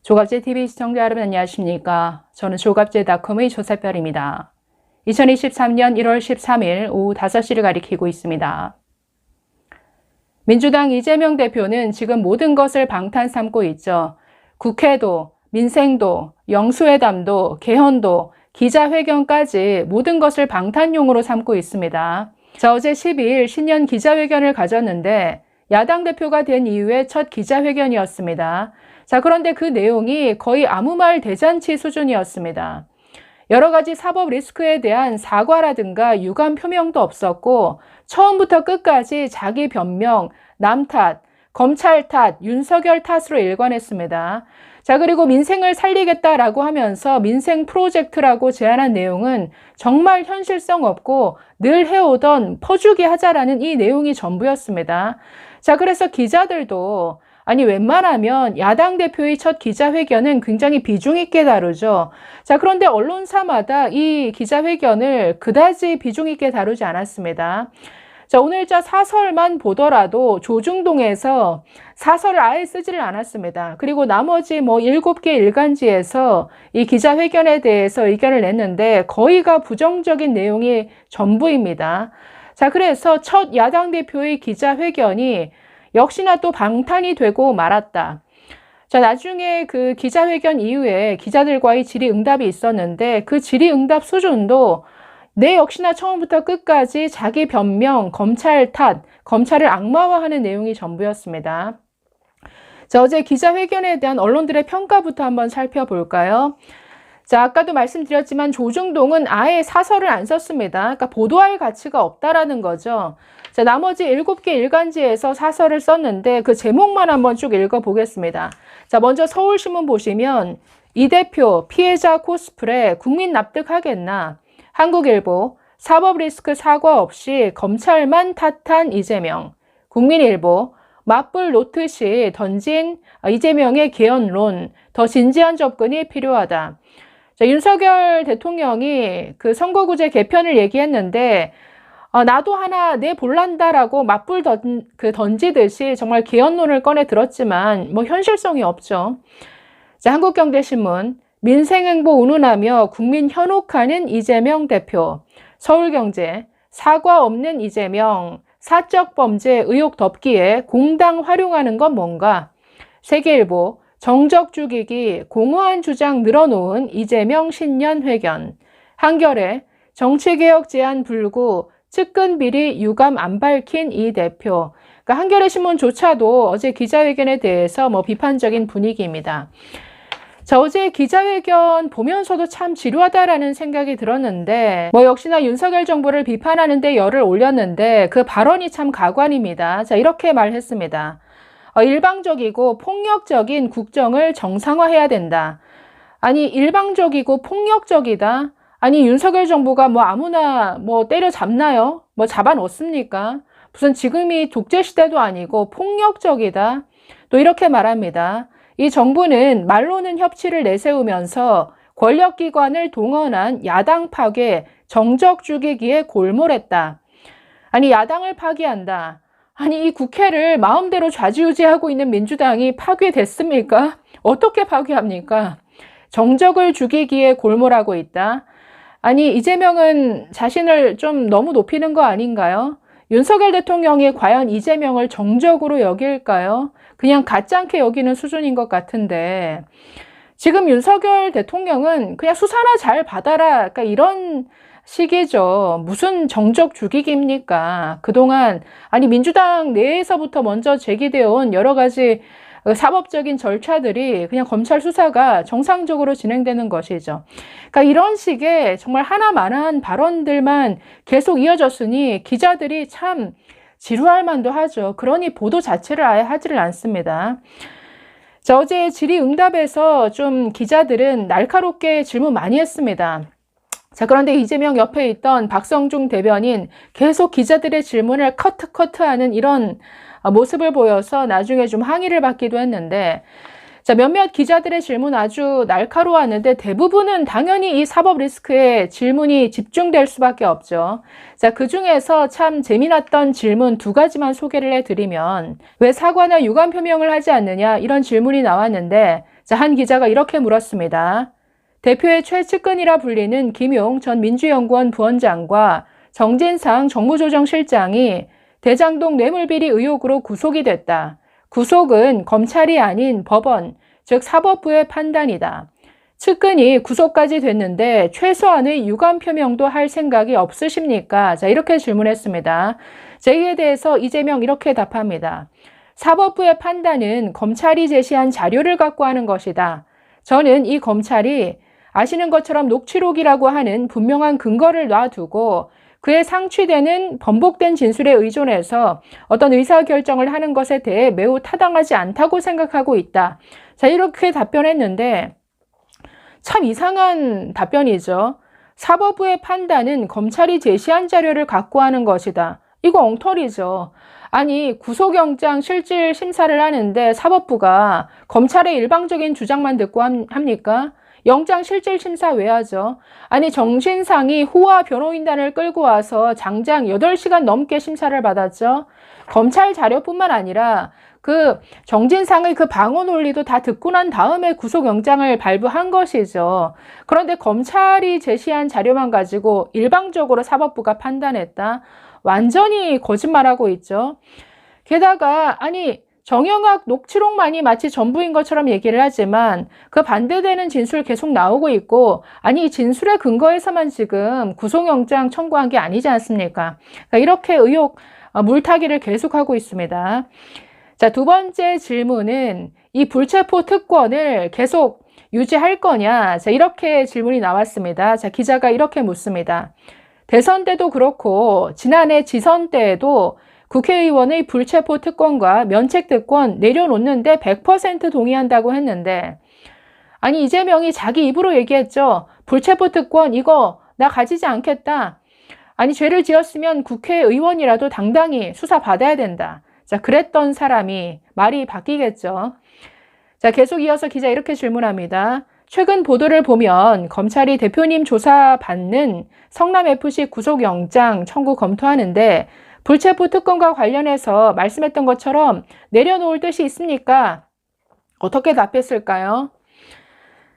조갑제TV 시청자 여러분 안녕하십니까? 저는 조갑제닷컴의 조사별입니다. 2023년 1월 13일 오후 5시를 가리키고 있습니다. 민주당 이재명 대표는 지금 모든 것을 방탄 삼고 있죠. 국회도, 민생도, 영수회담도, 개헌도, 기자회견까지 모든 것을 방탄용으로 삼고 있습니다. 자, 어제 12일 신년 기자회견을 가졌는데 야당 대표가 된 이후에 첫 기자회견이었습니다. 자, 그런데 그 내용이 거의 아무 말 대잔치 수준이었습니다. 여러 가지 사법 리스크에 대한 사과라든가 유감 표명도 없었고 처음부터 끝까지 자기 변명, 남 탓, 검찰 탓, 윤석열 탓으로 일관했습니다. 자, 그리고 민생을 살리겠다라고 하면서 민생 프로젝트라고 제안한 내용은 정말 현실성 없고 늘 해오던 퍼주기 하자라는 이 내용이 전부였습니다. 자, 그래서 기자들도 웬만하면 야당 대표의 첫 기자회견은 굉장히 비중 있게 다루죠. 자, 그런데 언론사마다 이 기자회견을 그다지 비중 있게 다루지 않았습니다. 자, 오늘자 사설만 보더라도 조중동에서 사설을 아예 쓰지를 않았습니다. 그리고 나머지 7개 일간지에서 이 기자회견에 대해서 의견을 냈는데 거의가 부정적인 내용이 전부입니다. 자, 그래서 첫 야당 대표의 기자회견이 역시나 또 방탄이 되고 말았다. 자, 나중에 그 기자회견 이후에 기자들과의 질의응답이 있었는데 그 질의응답 수준도 역시나 처음부터 끝까지 자기 변명, 검찰 탓, 검찰을 악마화하는 내용이 전부였습니다. 자, 어제 기자회견에 대한 언론들의 평가부터 한번 살펴볼까요? 자, 아까도 말씀드렸지만 조중동은 아예 사설을 안 썼습니다. 그러니까 보도할 가치가 없다라는 거죠. 자, 나머지 7개 일간지에서 사설을 썼는데 그 제목만 한번 쭉 읽어보겠습니다. 자, 먼저 서울신문 보시면 이 대표 피해자 코스프레 국민 납득하겠나? 한국일보 사법 리스크 사과 없이 검찰만 탓한 이재명. 국민일보 맞불 놓듯이 던진 이재명의 개헌론 더 진지한 접근이 필요하다. 자, 윤석열 대통령이 그 선거구제 개편을 얘기했는데 나도 하나 내볼란다라고 맞불 던지듯이 정말 개헌론을 꺼내 들었지만 현실성이 없죠. 자, 한국경제신문 민생행보 운운하며 국민 현혹하는 이재명 대표. 서울경제 사과 없는 이재명 사적범죄 의혹 덮기에 공당 활용하는 건 뭔가. 세계일보 정적 죽이기 공허한 주장 늘어놓은 이재명 신년회견. 한겨레 정치개혁 제안 불구 측근 비리 유감 안 밝힌 이 대표. 그러니까 한겨레 신문조차도 어제 기자회견에 대해서 비판적인 분위기입니다. 자, 어제 기자회견 보면서도 참 지루하다라는 생각이 들었는데 역시나 윤석열 정부를 비판하는 데 열을 올렸는데 그 발언이 참 가관입니다. 자, 이렇게 말했습니다. 일방적이고 폭력적인 국정을 정상화해야 된다. 일방적이고 폭력적이다. 윤석열 정부가 아무나 때려잡나요? 잡아놓습니까? 무슨 지금이 독재시대도 아니고 폭력적이다. 또 이렇게 말합니다. 이 정부는 말로는 협치를 내세우면서 권력기관을 동원한 야당 파괴, 정적 죽이기에 골몰했다. 야당을 파괴한다. 이 국회를 마음대로 좌지우지하고 있는 민주당이 파괴됐습니까? 어떻게 파괴합니까? 정적을 죽이기에 골몰하고 있다. 이재명은 자신을 좀 너무 높이는 거 아닌가요? 윤석열 대통령이 과연 이재명을 정적으로 여길까요? 그냥 가짜않게 여기는 수준인 것 같은데 지금 윤석열 대통령은 그냥 수사나 잘 받아라. 그러니까 이런 식이죠. 무슨 정적 죽이기입니까? 그동안 민주당 내에서부터 먼저 제기되어 온 여러 가지 사법적인 절차들이 그냥 검찰 수사가 정상적으로 진행되는 것이죠. 그러니까 이런 식의 정말 하나만한 발언들만 계속 이어졌으니 기자들이 참 지루할 만도 하죠. 그러니 보도 자체를 아예 하지를 않습니다. 자, 어제 질의응답에서 좀 기자들은 날카롭게 질문 많이 했습니다. 자, 그런데 이재명 옆에 있던 박성중 대변인 계속 기자들의 질문을 커트하는 이런 모습을 보여서 나중에 좀 항의를 받기도 했는데 자, 몇몇 기자들의 질문 아주 날카로웠는데 대부분은 당연히 이 사법 리스크에 질문이 집중될 수밖에 없죠. 자, 그 중에서 참 재미났던 질문 2가지만 소개를 해드리면 왜 사과나 유감 표명을 하지 않느냐 이런 질문이 나왔는데 자, 한 기자가 이렇게 물었습니다. 대표의 최측근이라 불리는 김용 전 민주연구원 부원장과 정진상 정무조정실장이 대장동 뇌물비리 의혹으로 구속이 됐다. 구속은 검찰이 아닌 법원, 즉 사법부의 판단이다. 측근이 구속까지 됐는데 최소한의 유감 표명도 할 생각이 없으십니까? 자, 이렇게 질문했습니다. 자, 이에 대해서 이재명 이렇게 답합니다. 사법부의 판단은 검찰이 제시한 자료를 갖고 하는 것이다. 저는 이 검찰이 아시는 것처럼 녹취록이라고 하는 분명한 근거를 놔두고 그에 상취되는 번복된 진술에 의존해서 어떤 의사결정을 하는 것에 대해 매우 타당하지 않다고 생각하고 있다. 자, 이렇게 답변했는데 참 이상한 답변이죠. 사법부의 판단은 검찰이 제시한 자료를 갖고 하는 것이다. 이거 엉터리죠. 아니, 구속영장 실질 심사를 하는데 사법부가 검찰의 일방적인 주장만 듣고 합니까? 영장 실질 심사 왜 하죠? 아니, 정진상이 호화 변호인단을 끌고 와서 장장 8시간 넘게 심사를 받았죠. 검찰 자료뿐만 아니라 그 정진상의 그 방어 논리도 다 듣고 난 다음에 구속영장을 발부한 것이죠. 그런데 검찰이 제시한 자료만 가지고 일방적으로 사법부가 판단했다. 완전히 거짓말하고 있죠. 게다가 아니 정영학 녹취록만이 마치 전부인 것처럼 얘기를 하지만 그 반대되는 진술 계속 나오고 있고 아니 이 진술의 근거에서만 지금 구속영장 청구한 게 아니지 않습니까? 그러니까 이렇게 의혹 물타기를 계속하고 있습니다. 자, 두 번째 질문은 이 불체포 특권을 계속 유지할 거냐? 자, 이렇게 질문이 나왔습니다. 자, 기자가 이렇게 묻습니다. 대선 때도 그렇고 지난해 지선 때에도 국회의원의 불체포 특권과 면책 특권 내려놓는데 100% 동의한다고 했는데 아니 이재명이 자기 입으로 얘기했죠. 불체포 특권 이거 나 가지지 않겠다. 아니 죄를 지었으면 국회의원이라도 당당히 수사받아야 된다. 자, 그랬던 사람이 말이 바뀌겠죠. 자, 계속 이어서 기자 이렇게 질문합니다. 최근 보도를 보면 검찰이 대표님 조사받는 성남FC 구속영장 청구 검토하는데 불체포 특권과 관련해서 말씀했던 것처럼 내려놓을 뜻이 있습니까? 어떻게 답했을까요?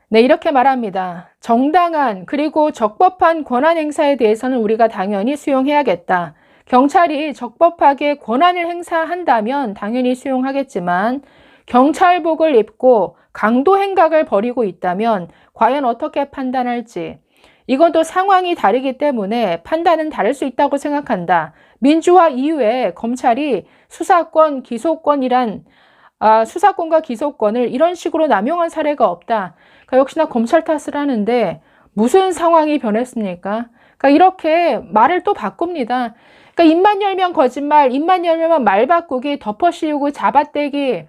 네, 이렇게 말합니다. 정당한 그리고 적법한 권한 행사에 대해서는 우리가 당연히 수용해야겠다. 경찰이 적법하게 권한을 행사한다면 당연히 수용하겠지만 경찰복을 입고 강도 행각을 벌이고 있다면 과연 어떻게 판단할지 이건 또 상황이 다르기 때문에 판단은 다를 수 있다고 생각한다. 민주화 이후에 검찰이 수사권과 기소권을 이런 식으로 남용한 사례가 없다. 그러니까 역시나 검찰 탓을 하는데 무슨 상황이 변했습니까? 그러니까 이렇게 말을 또 바꿉니다. 그러니까 입만 열면 거짓말, 입만 열면 말 바꾸기, 덮어씌우고 잡아떼기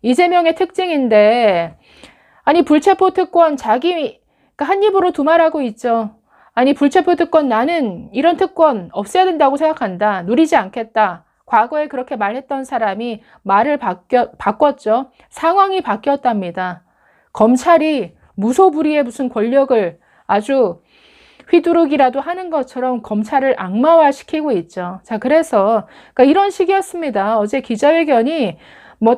이재명의 특징인데 아니 불체포 특권 자기 그러니까 한 입으로 두 말하고 있죠. 아니 불체포 특권 나는 이런 특권 없애야 된다고 생각한다. 누리지 않겠다. 과거에 그렇게 말했던 사람이 말을 바꿨죠. 상황이 바뀌었답니다. 검찰이 무소불위의 무슨 권력을 아주 휘두르기라도 하는 것처럼 검찰을 악마화시키고 있죠. 자, 그래서 그러니까 이런 식이었습니다. 어제 기자회견이 뭐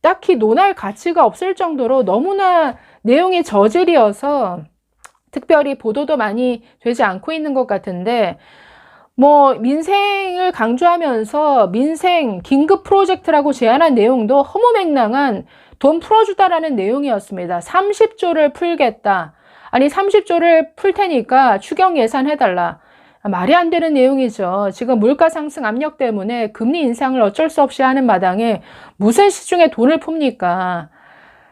딱히 논할 가치가 없을 정도로 너무나 내용이 저질이어서 특별히 보도도 많이 되지 않고 있는 것 같은데 뭐 민생을 강조하면서 민생 긴급 프로젝트라고 제안한 내용도 허무맹랑한 돈 풀어주다라는 내용이었습니다. 30조를 풀겠다. 아니 30조를 풀 테니까 추경 예산 해달라. 말이 안 되는 내용이죠. 지금 물가 상승 압력 때문에 금리 인상을 어쩔 수 없이 하는 마당에 무슨 시중에 돈을 풉니까?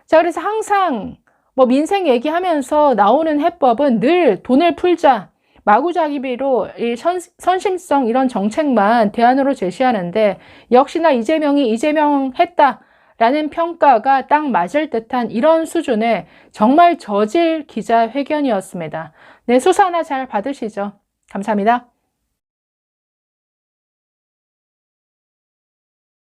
자, 그래서 항상 뭐 민생 얘기하면서 나오는 해법은 늘 돈을 풀자. 마구잡이로 이 선심성 이런 정책만 대안으로 제시하는데 역시나 이재명이 이재명 했다라는 평가가 딱 맞을 듯한 이런 수준의 정말 저질 기자회견이었습니다. 네, 수사나 잘 받으시죠. 감사합니다.